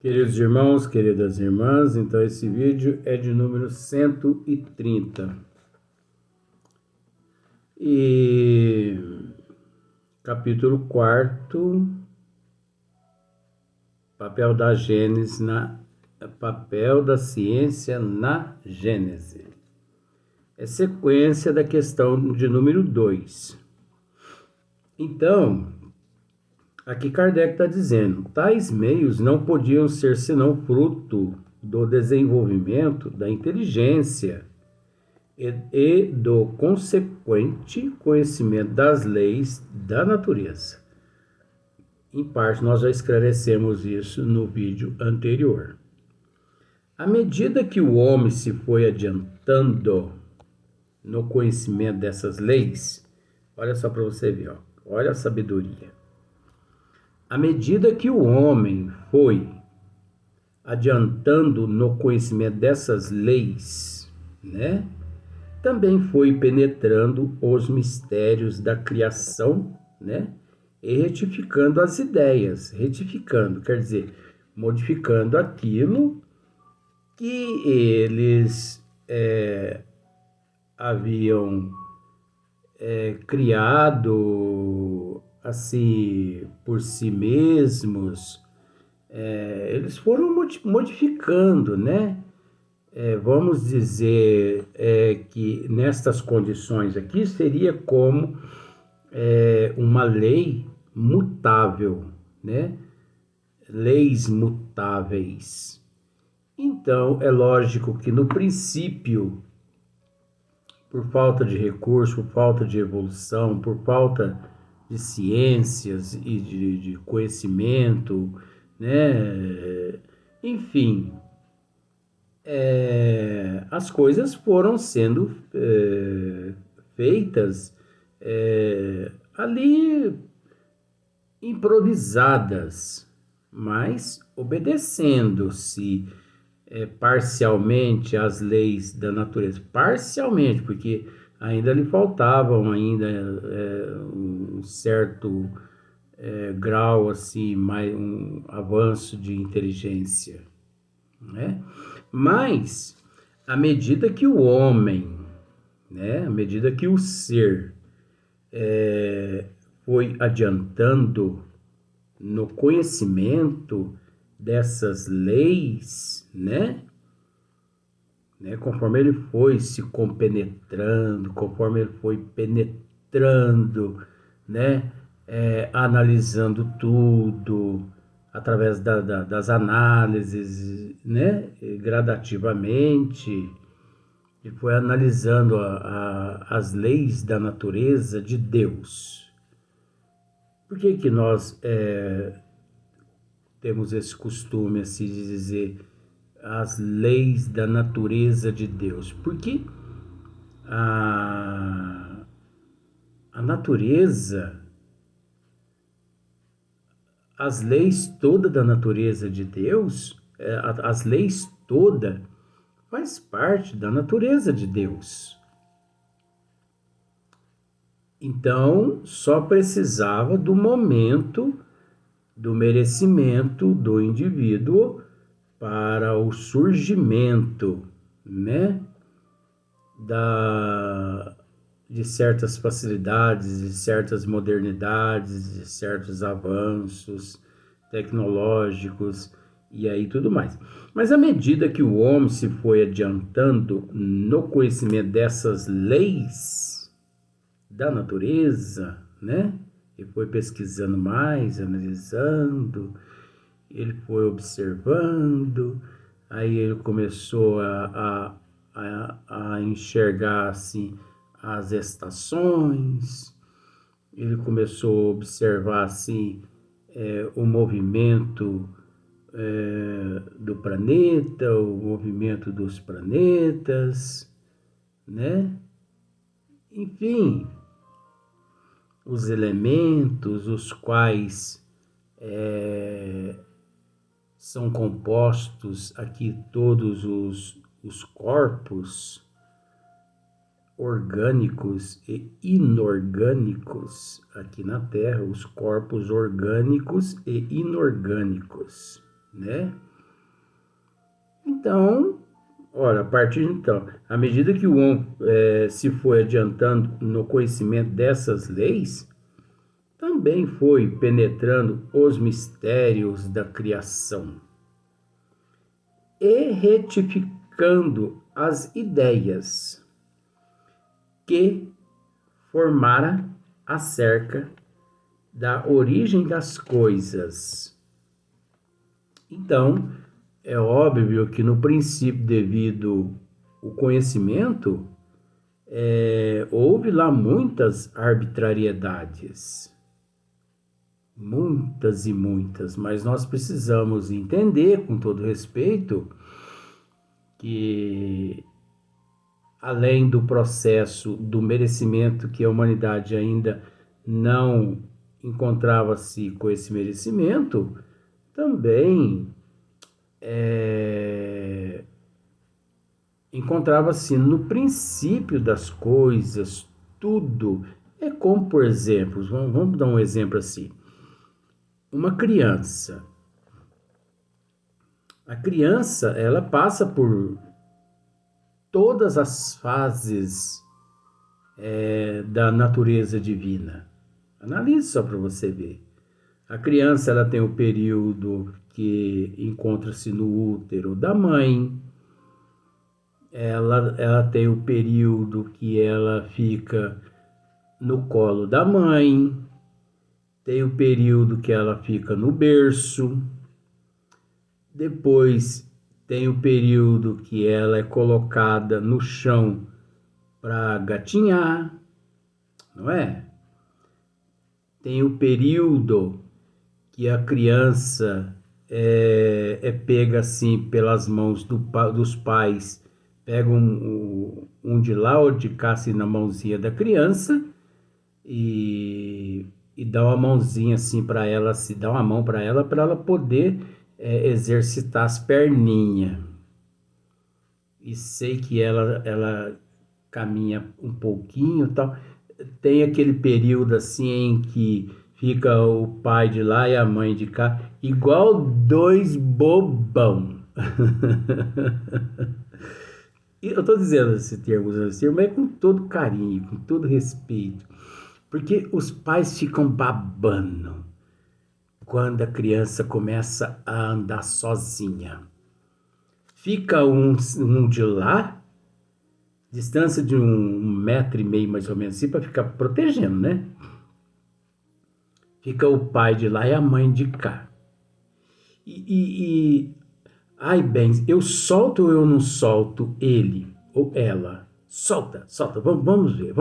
Queridos irmãos, queridas irmãs, então esse vídeo é de número 130. E capítulo 4, papel da Gênese papel da ciência na Gênese. É sequência da questão de número 2. Então, aqui Kardec está dizendo, tais meios não podiam ser senão fruto do desenvolvimento da inteligência e do consequente conhecimento das leis da natureza. Em parte, nós já esclarecemos isso no vídeo anterior. À medida que o homem se foi adiantando no conhecimento dessas leis, olha só para você ver, ó, olha a sabedoria. À medida que o homem foi adiantando no conhecimento dessas leis, né, também foi penetrando os mistérios da criação, né, e retificando as ideias, retificando, quer dizer, modificando aquilo que eles haviam criado assim por si mesmos, eles foram modificando, né? Vamos dizer que nestas condições aqui seria como uma lei mutável, né? Leis mutáveis. Então, é lógico que no princípio, por falta de recurso, por falta de evolução, por falta de ciências e de conhecimento, né? Enfim, as coisas foram sendo feitas ali improvisadas, mas obedecendo-se parcialmente às leis da natureza, parcialmente, porque ainda lhe faltavam ainda um certo grau assim, mais um avanço de inteligência, né? Mas à medida que o homem, né, à medida que o ser foi adiantando no conhecimento dessas leis, né? Conforme ele foi se compenetrando, conforme ele foi penetrando, né? Analisando tudo através das análises, né? Gradativamente, ele foi analisando as leis da natureza de Deus. Por que nós temos esse costume assim, de dizer as leis da natureza de Deus? Porque a natureza, as leis todas da natureza de Deus, as leis todas faz parte da natureza de Deus. Então, só precisava do momento do merecimento do indivíduo para o surgimento, né, de certas facilidades, de certas modernidades, de certos avanços tecnológicos e aí tudo mais. Mas à medida que o homem se foi adiantando no conhecimento dessas leis da natureza, né, ele foi pesquisando mais, analisando, ele foi observando, aí ele começou a enxergar assim as estações, ele começou a observar assim o movimento do planeta, o movimento dos planetas, né? Enfim, os elementos, os quais são compostos aqui todos os corpos orgânicos e inorgânicos aqui na Terra, os corpos orgânicos e inorgânicos, né? Então, olha, a partir de então, à medida que o homem se foi adiantando no conhecimento dessas leis, também foi penetrando os mistérios da criação e retificando as ideias que formara acerca da origem das coisas. Então, é óbvio que no princípio, devido ao conhecimento, houve lá muitas arbitrariedades. Muitas e muitas, mas nós precisamos entender, com todo respeito, que além do processo do merecimento que a humanidade ainda não encontrava-se com esse merecimento, também encontrava-se no princípio das coisas, tudo. É como, por exemplo, vamos dar um exemplo assim. Uma criança. A criança, ela passa por todas as fases da natureza divina. Analise só para você ver. A criança, ela tem o período que encontra-se no útero da mãe. Ela tem o período que ela fica no colo da mãe. Tem o período que ela fica no berço. Depois tem o período que ela é colocada no chão para gatinhar, não é? Tem o período que a criança é pega assim pelas mãos dos pais, pega um de lá ou de cá assim na mãozinha da criança e dá uma mãozinha assim para ela, se dá uma mão para ela poder exercitar as perninhas. E sei que ela caminha um pouquinho, tal. Tem aquele período assim em que fica o pai de lá e a mãe de cá, igual dois bobão. E eu estou dizendo esse termo, mas é com todo carinho, com todo respeito, porque os pais ficam babando quando a criança começa a andar sozinha. Fica um de lá, distância de 1,5 m mais ou menos assim, para ficar protegendo, né? Fica o pai de lá e a mãe de cá. Ai, bem, eu solto ou eu não solto ele ou ela? Solta, vamos ver.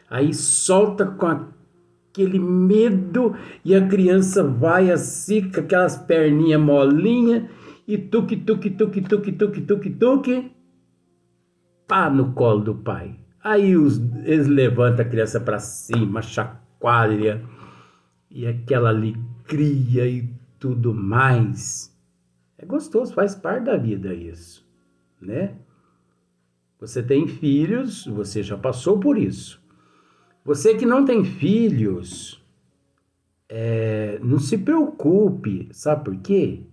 Aí solta com aquele medo e a criança vai assim com aquelas perninhas molinhas e tuque, pá no colo do pai. Aí eles levantam a criança para cima, chacoalha e aquela alegria e tudo mais. É gostoso, faz parte da vida isso, né? Você tem filhos, você já passou por isso. Você que não tem filhos, não se preocupe, sabe por quê?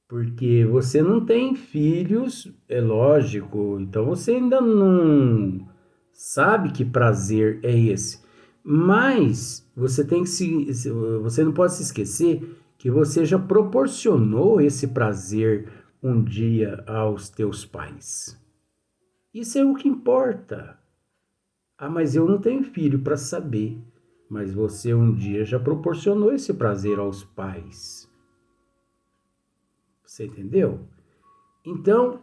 Porque você não tem filhos, é lógico, então você ainda não sabe que prazer é esse. Mas você você não pode se esquecer que você já proporcionou esse prazer um dia aos teus pais. Isso é o que importa. Ah, mas eu não tenho filho para saber. Mas você um dia já proporcionou esse prazer aos pais. Você entendeu? Então,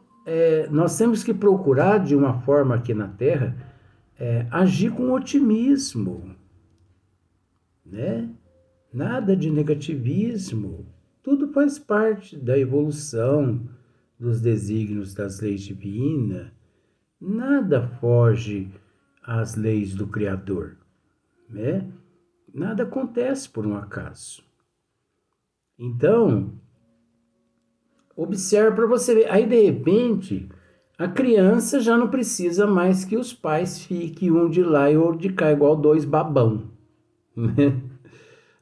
nós temos que procurar, de uma forma aqui na Terra, agir com otimismo, né? Nada de negativismo. Tudo faz parte da evolução, dos desígnios das leis divinas. Nada foge às leis do Criador, né? Nada acontece por um acaso. Então, observe para você ver. Aí, de repente, a criança já não precisa mais que os pais fiquem um de lá e outro de cá, igual dois babão, né?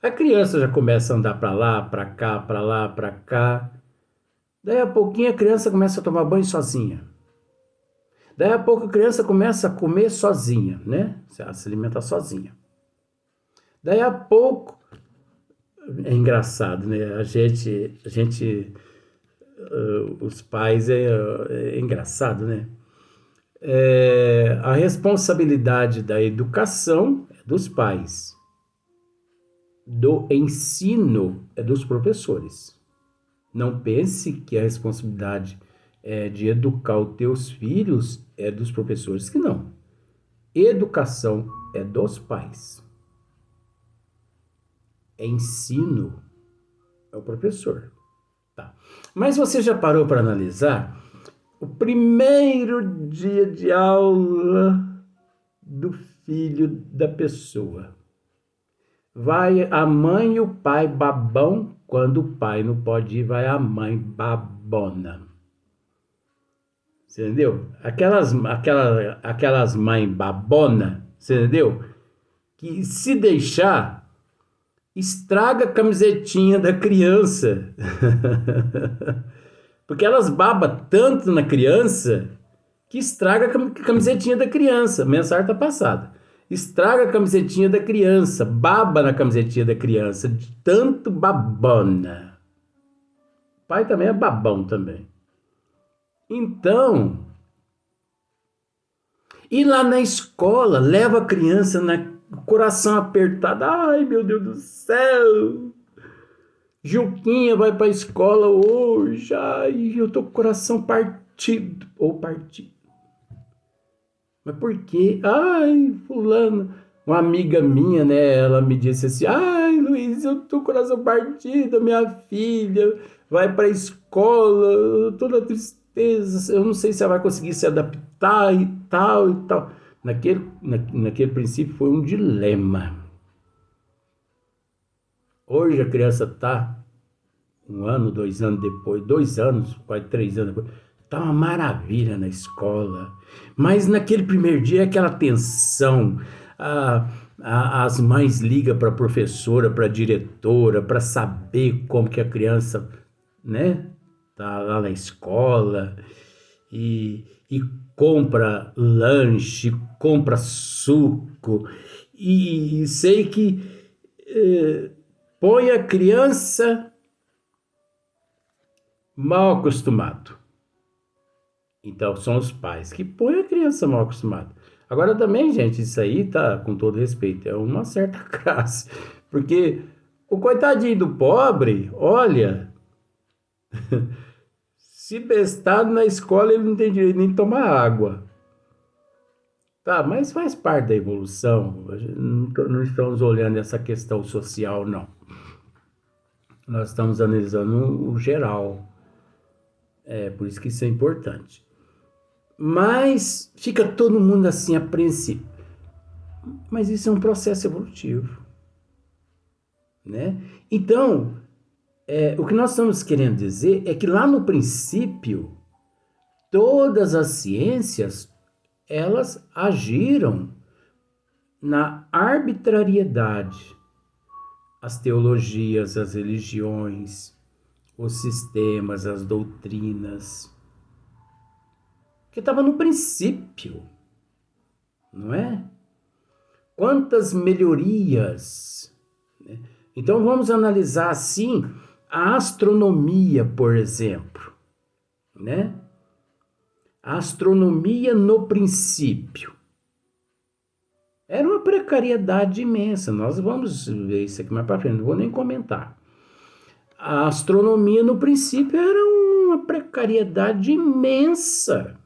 A criança já começa a andar para lá, para cá, para lá, para cá. Daí a pouquinho a criança começa a tomar banho sozinha. Daí a pouco a criança começa a comer sozinha, né? Ela se alimenta sozinha. Daí a pouco, é engraçado, né? Os pais é engraçado, né? A responsabilidade da educação é dos pais, do ensino é dos professores. Não pense que a responsabilidade de educar os teus filhos é dos professores, que não. Educação é dos pais. Ensino é o professor. Tá. Mas você já parou para analisar o primeiro dia de aula do filho da pessoa? Vai a mãe e o pai babão. Quando o pai não pode ir, vai a mãe babona. Você entendeu? Aquelas mães babona, você entendeu? Que se deixar, estraga a camisetinha da criança. Porque elas babam tanto na criança que estraga a camisetinha da criança. Mensagem tá passada. Estraga a camisetinha da criança, baba na camisetinha da criança, de tanto babona. O pai também é babão também. Então, e lá na escola, leva a criança coração apertado. Ai, meu Deus do céu! Juquinha vai para a escola hoje. Ai, eu tô com o coração partido. Ou partido. Mas por quê? Ai, fulano. Uma amiga minha, né? Ela me disse assim: ai, Luiz, eu tô com o coração partido. Minha filha vai para a escola, toda tristeza. Eu não sei se ela vai conseguir se adaptar e tal e tal. Naquele princípio foi um dilema. Hoje a criança tá 1 ano, 2 anos depois, 2 anos, quase 3 anos depois, tá uma maravilha na escola. Mas naquele primeiro dia, aquela tensão, as mães ligam para a professora, para a diretora, para saber como que a criança, né, tá lá na escola, e compra lanche, compra suco, e sei que põe a criança mal acostumado. Então, são os pais que põem a criança mal acostumada. Agora também, gente, isso aí tá, com todo respeito, é uma certa classe. Porque o coitadinho do pobre, olha, se bestado na escola, ele não tem direito nem de tomar água. Tá, mas faz parte da evolução. Não estamos olhando essa questão social, não. Nós estamos analisando o geral. Por isso que isso é importante. Mas fica todo mundo assim apreensivo. Mas isso é um processo evolutivo, né? Então, o que nós estamos querendo dizer é que lá no princípio, todas as ciências, elas agiram na arbitrariedade. As teologias, as religiões, os sistemas, as doutrinas, que estava no princípio, não é? Quantas melhorias, né? Então vamos analisar assim a astronomia, por exemplo, né? A astronomia no princípio era uma precariedade imensa. Nós vamos ver isso aqui mais para frente, não vou nem comentar. A astronomia no princípio era uma precariedade imensa.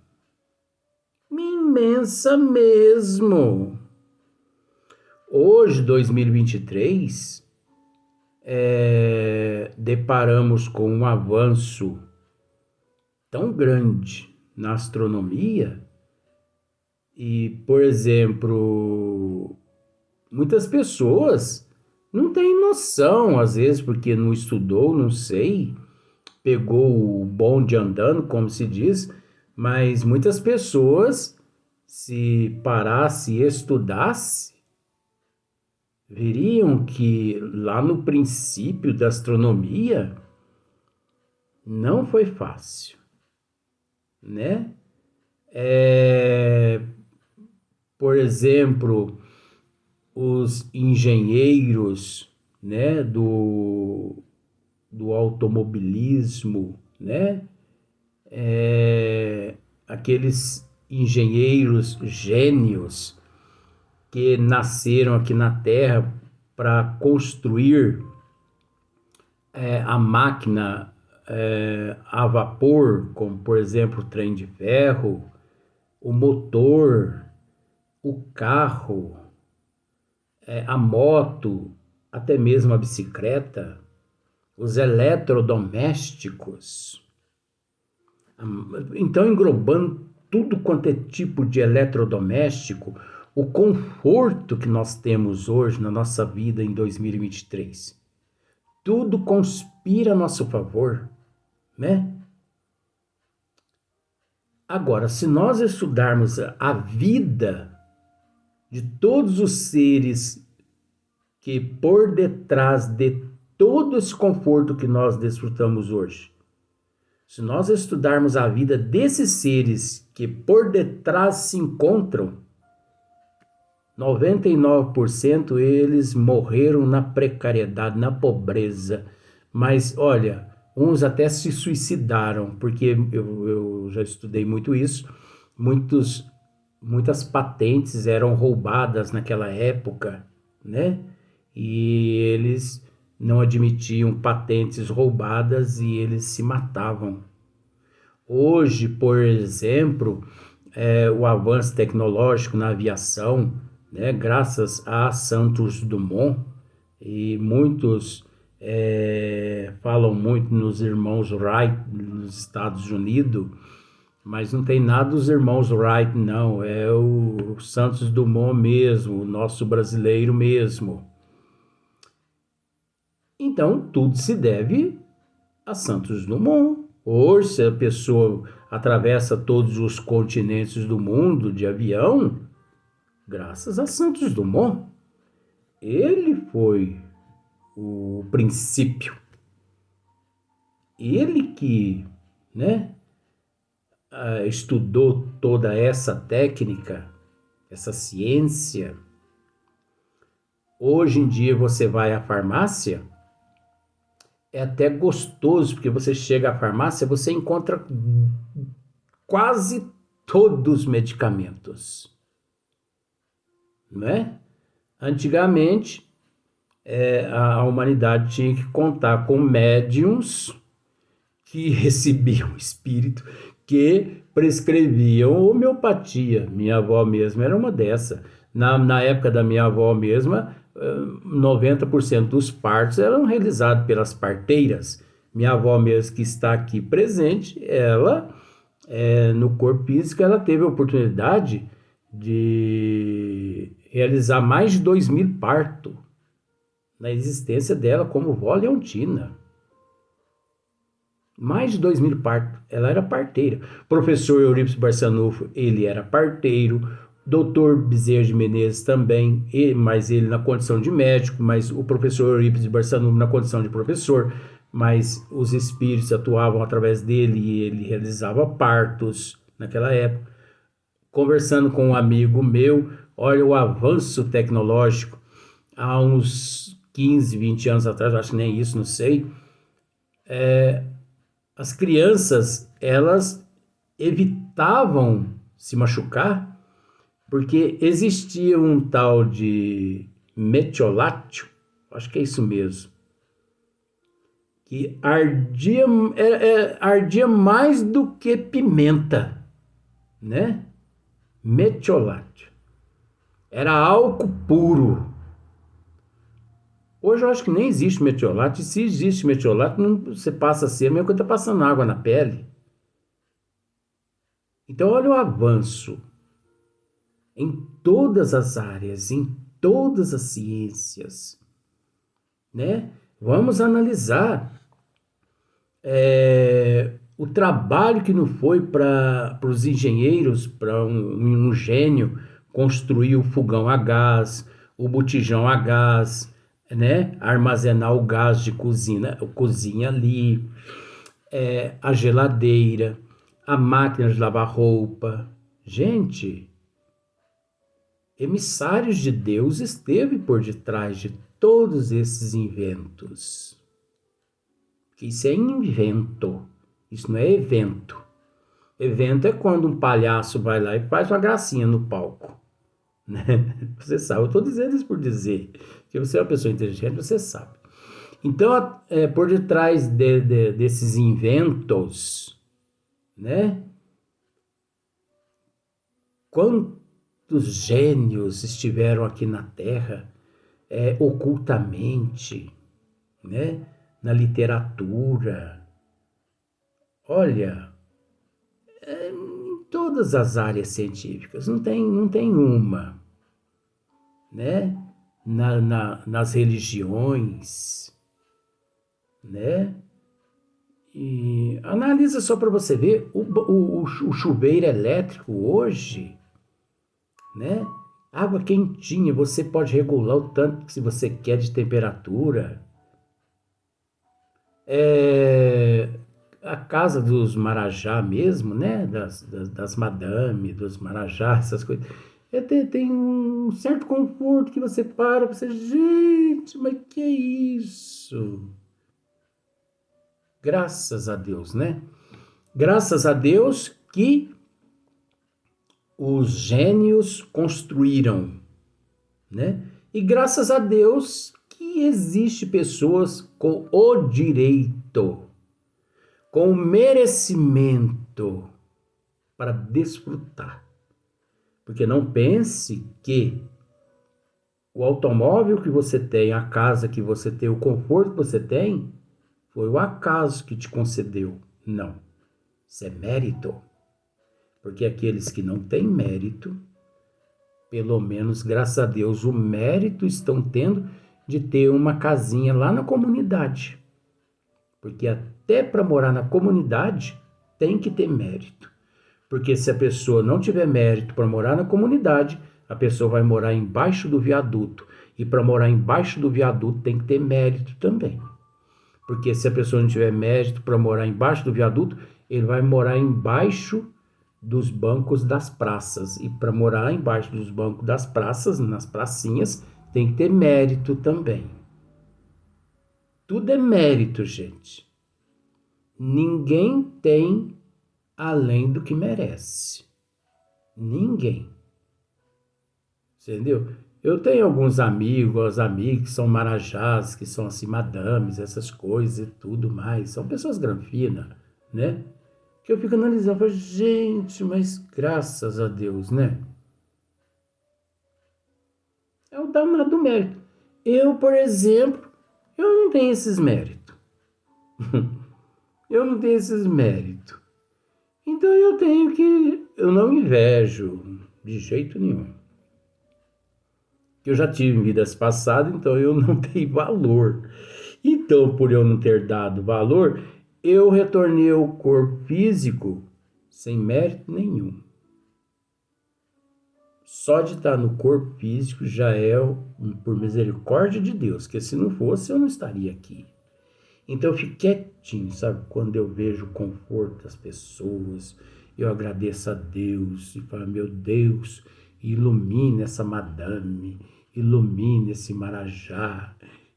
Imensa mesmo. Hoje, 2023, deparamos com um avanço tão grande na astronomia e, por exemplo, muitas pessoas não têm noção, às vezes porque não estudou, não sei, pegou o bonde andando, como se diz, mas muitas pessoas, se parasse e estudasse, veriam que lá no princípio da astronomia Não foi fácil, né? Por exemplo, os engenheiros, né, do automobilismo, né? Aqueles engenheiros gênios que nasceram aqui na Terra para construir a máquina a vapor, como por exemplo o trem de ferro, o motor, o carro, a moto, até mesmo a bicicleta, os eletrodomésticos. Então, englobando tudo quanto é tipo de eletrodoméstico, o conforto que nós temos hoje na nossa vida em 2023. Tudo conspira a nosso favor, né? Agora, se nós estudarmos a vida de todos os seres que por detrás de todo esse conforto que nós desfrutamos hoje, se nós estudarmos a vida desses seres que por detrás se encontram, 99% eles morreram na precariedade, na pobreza. Mas, olha, uns até se suicidaram, porque eu já estudei muito isso. Muitas patentes eram roubadas naquela época, né? E eles não admitiam patentes roubadas e eles se matavam. Hoje, por exemplo, o avanço tecnológico na aviação, né, graças a Santos Dumont, e muitos falam muito nos irmãos Wright nos Estados Unidos, mas não tem nada dos irmãos Wright, não, é o Santos Dumont mesmo, o nosso brasileiro mesmo. Então, tudo se deve a Santos Dumont. Hoje, se a pessoa atravessa todos os continentes do mundo de avião, graças a Santos Dumont. Ele foi o princípio. Ele que, né, estudou toda essa técnica, essa ciência. Hoje em dia você vai à farmácia, é até gostoso, porque você chega à farmácia, você encontra quase todos os medicamentos, né? Antigamente, a humanidade tinha que contar com médiums que recebiam espírito, que prescreviam homeopatia. Minha avó mesma era uma dessa. Na época da minha avó mesma, 90% dos partos eram realizados pelas parteiras. Minha avó mesmo, que está aqui presente, ela, no corpo físico, ela teve a oportunidade de realizar mais de 2.000 partos na existência dela como vó leontina. Mais de 2.000 partos. Ela era parteira. Professor Eurípides Barçanufo, ele era parteiro. Doutor Bezerra de Menezes também, mas ele na condição de médico, mas o professor Eurípides Barçanufo na condição de professor, mas os espíritos atuavam através dele e ele realizava partos naquela época. Conversando com um amigo meu, olha o avanço tecnológico. Há uns 15, 20 anos atrás, acho que nem isso, não sei, as crianças, elas evitavam se machucar porque existia um tal de metiolate, acho que é isso mesmo, que ardia mais do que pimenta, né? Metiolate. Era álcool puro. Hoje eu acho que nem existe metiolate. Se existe metiolate, você passa a ser a mesma coisa que está passando água na pele. Então, olha o avanço em todas as áreas, em todas as ciências, né? Vamos analisar o trabalho que não foi para os engenheiros, para um gênio construir o fogão a gás, o botijão a gás, né? Armazenar o gás de cozinha ali. a geladeira, a máquina de lavar roupa. Gente, emissários de Deus esteve por detrás de todos esses inventos. Isso é invento, isso não é evento. Evento é quando um palhaço vai lá e faz uma gracinha no palco, né? Você sabe, eu estou dizendo isso por dizer que você é uma pessoa inteligente, você sabe. Então, por detrás desses inventos, né? Quantos gênios estiveram aqui na Terra, ocultamente, né? Na literatura. Olha, em todas as áreas científicas, não tem uma, né? Nas religiões, né? E analisa só para você ver o chuveiro elétrico hoje, né? Água quentinha, você pode regular o tanto que você quer de temperatura. A casa dos marajá mesmo, né? Das madame, dos marajá, essas coisas. Tem um certo conforto que você para, você, gente, mas que é isso? Graças a Deus, né? Graças a Deus que os gênios construíram, né? E graças a Deus que existe pessoas com o direito, com o merecimento para desfrutar. Porque não pense que o automóvel que você tem, a casa que você tem, o conforto que você tem, foi o acaso que te concedeu. Não. Isso é mérito. Porque aqueles que não têm mérito, pelo menos, graças a Deus, o mérito estão tendo de ter uma casinha lá na comunidade. Porque até para morar na comunidade tem que ter mérito. Porque se a pessoa não tiver mérito para morar na comunidade, a pessoa vai morar embaixo do viaduto. E para morar embaixo do viaduto tem que ter mérito também. Porque se a pessoa não tiver mérito para morar embaixo do viaduto, ele vai morar embaixo dos bancos das praças. E para morar embaixo dos bancos das praças, nas pracinhas, tem que ter mérito também. Tudo é mérito, gente. Ninguém tem além do que merece. Ninguém. Entendeu? Eu tenho alguns amigos, amigas que são marajás, que são assim, madames, essas coisas e tudo mais. São pessoas granfinas, né? Que eu fico analisando, falo, gente, mas graças a Deus, né? É o danado do mérito. Eu, por exemplo, eu não tenho esses méritos. Eu não tenho esses méritos. Então eu não invejo de jeito nenhum. Eu já tive em vidas passadas, então eu não tenho valor. Então, por eu não ter dado valor, eu retornei ao corpo físico sem mérito nenhum. Só de estar no corpo físico já é por misericórdia de Deus, que se não fosse eu não estaria aqui. Então eu fico quietinho, sabe? Quando eu vejo o conforto das pessoas, eu agradeço a Deus e falo, meu Deus, ilumine essa madame, ilumine esse marajá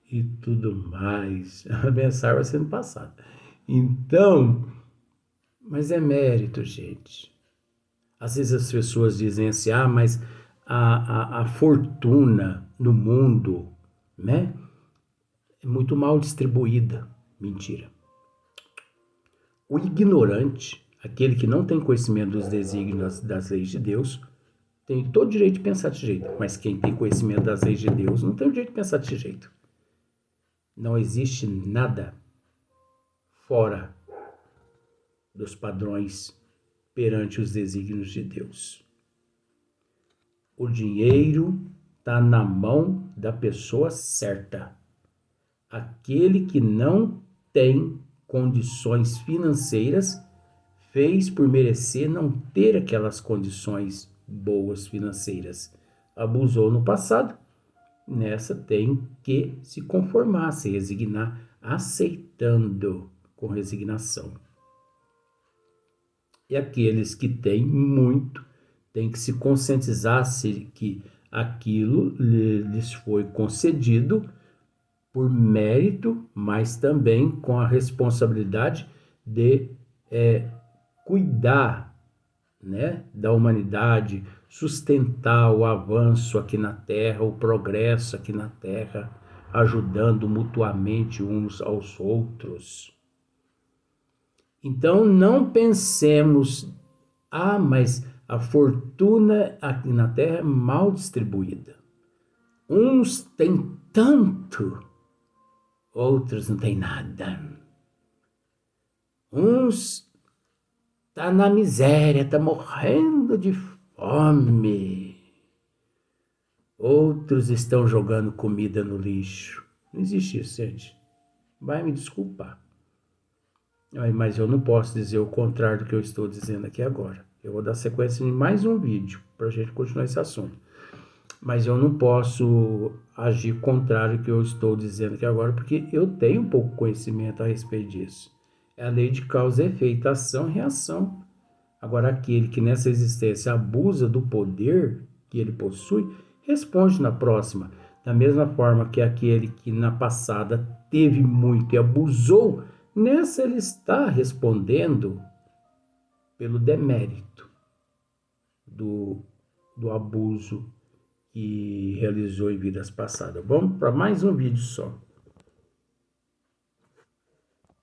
e tudo mais. A mensagem vai sendo passada. Então, mas é mérito, gente. Às vezes as pessoas dizem assim, mas a fortuna no mundo, né, é muito mal distribuída. Mentira. O ignorante, aquele que não tem conhecimento dos desígnios das leis de Deus, tem todo o direito de pensar desse jeito. Mas quem tem conhecimento das leis de Deus não tem o direito de pensar desse jeito. Não existe nada fora dos padrões perante os desígnios de Deus. O dinheiro está na mão da pessoa certa. Aquele que não tem condições financeiras fez por merecer não ter aquelas condições boas financeiras. Abusou no passado, nessa tem que se conformar, se resignar, aceitando com resignação. E aqueles que têm muito têm que se conscientizar que aquilo lhes foi concedido por mérito, mas também com a responsabilidade de cuidar, né, da humanidade, sustentar o avanço aqui na Terra, o progresso aqui na Terra, ajudando mutuamente uns aos outros. Então não pensemos, mas a fortuna aqui na Terra é mal distribuída. Uns têm tanto, outros não têm nada. Uns tá na miséria, tá morrendo de fome. Outros estão jogando comida no lixo. Não existe isso, gente. Vai me desculpar. Mas eu não posso dizer o contrário do que eu estou dizendo aqui agora. Eu vou dar sequência em mais um vídeo para a gente continuar esse assunto. Mas eu não posso agir contrário do que eu estou dizendo aqui agora, porque eu tenho um pouco de conhecimento a respeito disso. É a lei de causa e efeito, ação e reação. Agora, aquele que nessa existência abusa do poder que ele possui, responde na próxima. Da mesma forma que aquele que na passada teve muito e abusou, nessa ele está respondendo pelo demérito do abuso que realizou em vidas passadas. Vamos para mais um vídeo só.